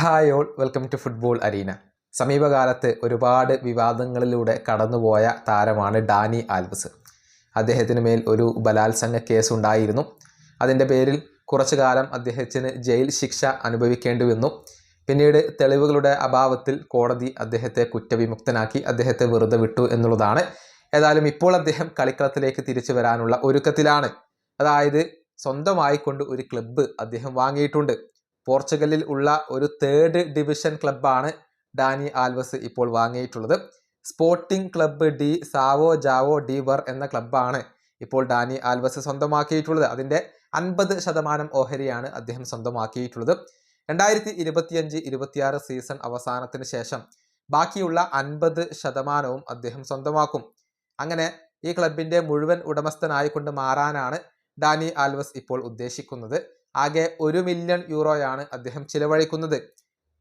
Hi all, welcome to football arena. സമീപകാലത്ത് ഒരുപാട് വിവാദങ്ങളിലൂടെ കടന്നുപോയ താരമാണ് ഡാനി ആൽവസ്. അദ്ദേഹത്തിന് മേൽ ഒരു ബലാത്സംഗ കേസ് ഉണ്ടായിരുന്നു. അതിൻ്റെ പേരിൽ കുറച്ചു കാലം അദ്ദേഹത്തിന് ജയിൽ ശിക്ഷ അനുഭവിക്കേണ്ടി വന്നു. പിന്നീട് തെളിവുകളുടെ അഭാവത്തിൽ കോടതി അദ്ദേഹത്തെ കുറ്റവിമുക്തനാക്കി, അദ്ദേഹത്തെ വെറുതെ വിട്ടു എന്നുള്ളതാണ്. ഏതായാലും ഇപ്പോൾ അദ്ദേഹം കളിക്കളത്തിലേക്ക് തിരിച്ചു വരാനുള്ള ഒരുക്കത്തിലാണ്. അതായത് സ്വന്തമായിക്കൊണ്ട് ഒരു ക്ലബ്ബ് അദ്ദേഹം വാങ്ങിയിട്ടുണ്ട്. പോർച്ചുഗലിൽ ഉള്ള ഒരു 3rd ഡിവിഷൻ ക്ലബ്ബാണ് ഡാനി ആൽവസ് ഇപ്പോൾ വാങ്ങിയിട്ടുള്ളത്. Sporting club de Sao Joao de Ver എന്ന ക്ലബ്ബാണ് ഇപ്പോൾ ഡാനി ആൽവസ് സ്വന്തമാക്കിയിട്ടുള്ളത്. അതിൻ്റെ 50% ഓഹരിയാണ് അദ്ദേഹം സ്വന്തമാക്കിയിട്ടുള്ളത്. 2025-26 സീസൺ അവസാനത്തിന് ശേഷം ബാക്കിയുള്ള 50% അദ്ദേഹം സ്വന്തമാക്കും. അങ്ങനെ ഈ ക്ലബിൻ്റെ മുഴുവൻ ഉടമസ്ഥനായിക്കൊണ്ട് മാറാനാണ് ഡാനി ആൽവസ് ഇപ്പോൾ ഉദ്ദേശിക്കുന്നത്. ആകെ 1 മില്യൺ യൂറോയാണ് അദ്ദേഹം ചിലവഴിക്കുന്നത്.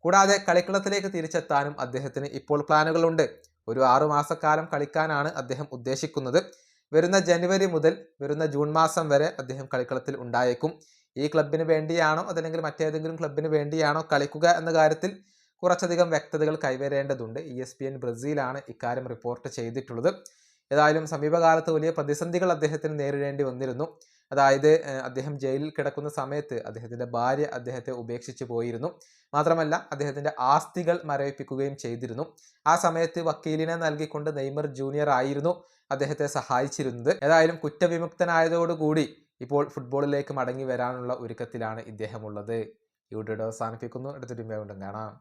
കൂടാതെ കളിക്കളത്തിലേക്ക് തിരിച്ചെത്താനും അദ്ദേഹത്തിന് ഇപ്പോൾ പ്ലാനുകളുണ്ട്. ഒരു 6 മാസക്കാലം കളിക്കാനാണ് അദ്ദേഹം ഉദ്ദേശിക്കുന്നത്. വരുന്ന ജനുവരി മുതൽ വരുന്ന ജൂൺ മാസം വരെ അദ്ദേഹം കളിക്കളത്തിൽ ഉണ്ടായേക്കും. ഈ ക്ലബിന് വേണ്ടിയാണോ അതല്ലെങ്കിൽ മറ്റേതെങ്കിലും ക്ലബിന് വേണ്ടിയാണോ കളിക്കുക എന്ന കാര്യത്തിൽ കുറച്ചധികം വ്യക്തതകൾ കൈവരേണ്ടതുണ്ട്. ESPN ബ്രസീലാണ് ഇക്കാര്യം റിപ്പോർട്ട് ചെയ്തിട്ടുള്ളത്. ഏതായാലും സമീപകാലത്ത് വലിയ പ്രതിസന്ധികൾ അദ്ദേഹത്തിന് നേരിടേണ്ടി വന്നിരുന്നു. അതായത് അദ്ദേഹം ജയിലിൽ കിടക്കുന്ന സമയത്ത് അദ്ദേഹത്തിൻ്റെ ഭാര്യ അദ്ദേഹത്തെ ഉപേക്ഷിച്ച് പോയിരുന്നു. മാത്രമല്ല അദ്ദേഹത്തിൻ്റെ ആസ്തികൾ മരവിപ്പിക്കുകയും ചെയ്തിരുന്നു. ആ സമയത്ത് വക്കീലിനെ നൽകിക്കൊണ്ട് നെയ്മർ ജൂനിയർ ആയിരുന്നു അദ്ദേഹത്തെ സഹായിച്ചിരുന്നത്. ഏതായാലും കുറ്റവിമുക്തനായതോടുകൂടി ഇപ്പോൾ ഫുട്ബോളിലേക്ക് മടങ്ങി വരാനുള്ള ഒരുക്കത്തിലാണ് ഇദ്ദേഹമുള്ളത്. ഈ വീഡിയോ അവസാനിപ്പിക്കുന്നു. അടുത്തൊരു വീണ്ടും കാണാം.